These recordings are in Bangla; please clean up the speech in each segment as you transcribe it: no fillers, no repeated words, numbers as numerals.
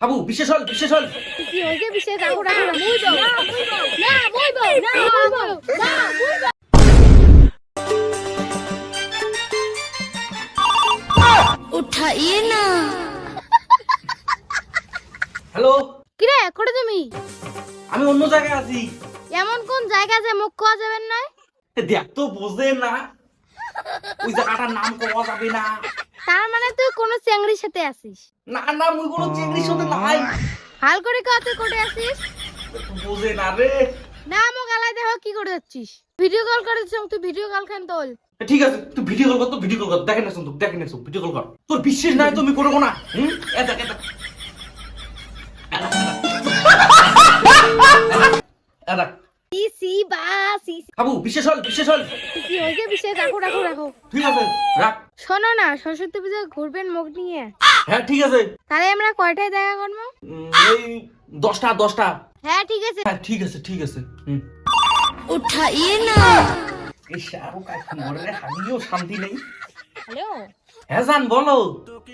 বাবু বিশেষ হল কি হইছে বিশেষ রাখো রাখো না মুই বউ না মুই বউ না মুই বউ না মুই বউ উঠাইয়ে না। হ্যালো, কি রে কোটে তুমি? আমি অন্য জায়গায় আছি। এমন কোন জায়গা যে মুখ কোয়া যাবেন না? দেখ তো বোঝে না, ওই জায়গাটার নাম কোয়া যাবে না। তার মানে তুই কোন চেংড়ির সাথে আছিস? না না, মুই কোনো চিংড়ির সাথে নাই। হাল করে কও তুই কোটে আছিস? বোঝে না রে। না মো গালাই দেখো কি করে যাচ্ছিস? ভিডিও কল করেছিস, তুই ভিডিও কল খান তোল। ঠিক আছে, তুই ভিডিও কল কর, তো ভিডিও কল কর। দেখেন না শুন, দেখেন না শুন, ভিডিও কল কর। তোর বিশ্বাস নাই তুমি করবো না। এ দেখ এ দেখ এ দেখ। সি বাস বাবু বিশেষ হল কি হইছে বিশেষ রাখো রাখো রাখো। ঠিক আছে, রাখ। শোনো না, সরস্বতী পূজায় ঘুরবেন মুখ নিয়ে। হ্যাঁ ঠিক আছে। তাহলে আমরা কয়টায় দেখা করবো? এই 10টা। হ্যাঁ ঠিক আছে। হ্যাঁ ঠিক আছে ঠিক আছে। উঠাইয়ে না। এই শাহরু কাজ মরে রে, আমিও শান্তি নেই। হ্যালো, হ্যাঁ জান বলো।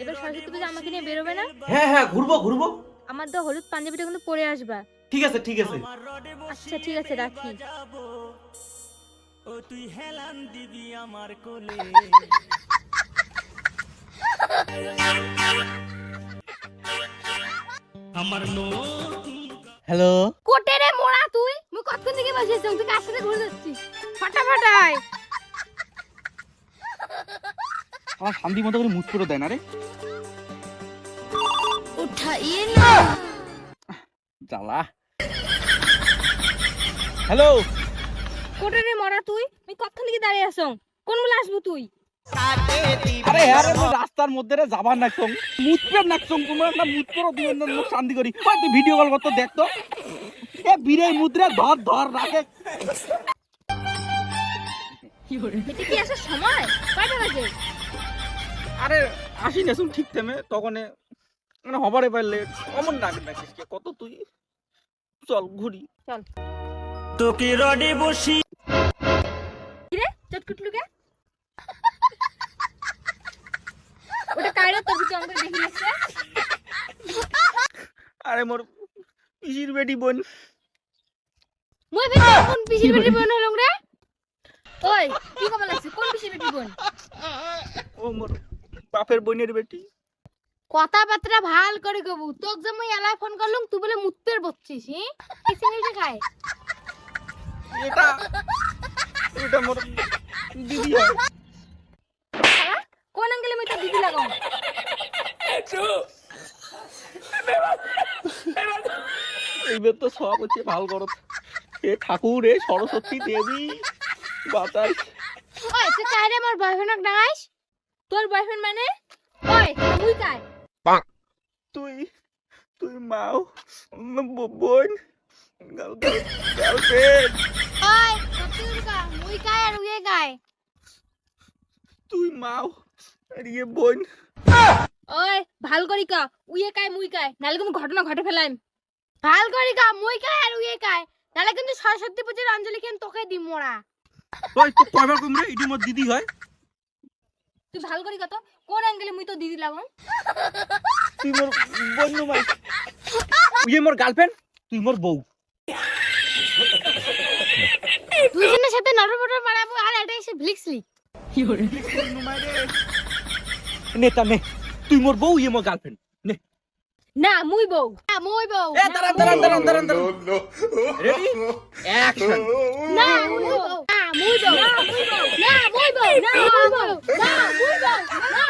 এবার সরস্বতী পূজা আমাকে নিয়ে বেরোবে না? হ্যাঁ ঘুরবো। আমার তো হলুদ পাঞ্জাবিটা কিন্তু পরে আসবা। ঠিক আছে আচ্ছা ঠিক আছে, রাখি। তুই হেলান দিবি আমার কোলে। আমার হ্যালো, কোটে রে মোড়া তুই? মুই কতক্ষণ থেকে বসে আছি, তুই কার সাথে ঘুরে যাচ্ছিস? ফটাফটাই আমার শান্তি মতো করে মুখ করে দেয় না রে। উঠাইয়ে না। জ্বালা। হ্যালো, কোটে রে মোড়া তুই? মুই কতক্ষণ থেকে দাঁড়িয়ে আছো? কোন বেলা আসবো তুই? আরে আরে রাস্তার মধ্যে রে যাবার নাকছং, মুতপের নাকছং, তোমরা না মুত করো দিও না, মুখ শান্তি করি। ওই তুই ভিডিও কল কর তো, দেখ তো এ বীরে মুদ্রা ধর রাখে। এটা কি আসার সময়? কয়টা বাজে? আরে আসি না শুন ঠিক টাইমে, তখন মানে হবারে পারলে অমন ডাকিস কে কত তুই। চল ঘুরি। চল। তোকে রডে বসি কি রে চটকুটলু কে? ওটা কাইরা তোর ভিতর অঙ্ক দেখি আসছে। আরে মোর পিসির বেটি বোন। মই ভিতর কোন পিসি বেটি বোন হলং রে? ওই কি কবে লাগছে? কোন পিসি বেটি বোন? ও মোর বাপের বোনের বেটি। কথাবার্তা ভাল করে কবু। তোক যে মই এলাই ফোন করলুম তুই বলে মুত্তের বচ্ছিস, হি? কি সিঙ্গিসে খায়? এটা মোর দিদি হয়। শালা কোন আঙ্গেলে মই তো দিদি লাগাও? এইবার তো সব হচ্ছে ভাল করত। এ ঠাকুর, এ সরস্বতী দেবী বাতাস। ওই তুই কাইরে আমার বয়ফ্রেন্ডক ডাঙাইস? তোর বয়ফ্রেন্ড মানে? ওই মুই কাই? তুই মাও বোন গার্লফ্রেন্ড। ওই সত্যি কা মুই কাই আর উয়ে কাই? তুই মাও আর ইয়ে বোন। ওই ভাল করি কা উয়ে কাই মুই কাই, নালে কোন ঘটনা ঘটে ফেলাইম। ভাল করি কা মুই কাই আর উয়ে কাই, নালে কিন্তু সরস্বতী পূজার অঞ্জলি কেন তোকে দি মোড়া। ওই তো কয়বার কমরে ইডি মোর দিদি হয়। তুই ভাল করি কত কোন অ্যাঙ্গেলে মুই তো দিদি লাগাম? তুই মোর বন্ধু মাই, ইয়ে মোর গার্লফ্রেন্ড, তুই মোর বউ। দুইজনের সাথে নটরপটর মারাবো আর এটা এসে ভ্লিক্সলি। নেতা নে, তুই মোর বউ, ইয়ে মোর গার্লফ্রেন্ড। নে না মুই বউ, না মুই বউ। এ দাঁড়ান রেডি অ্যাকশন। না মুই বউ, না মুই বউ, না মুই বউ, না মুই বউ, না মুই বউ, না মুই বউ, না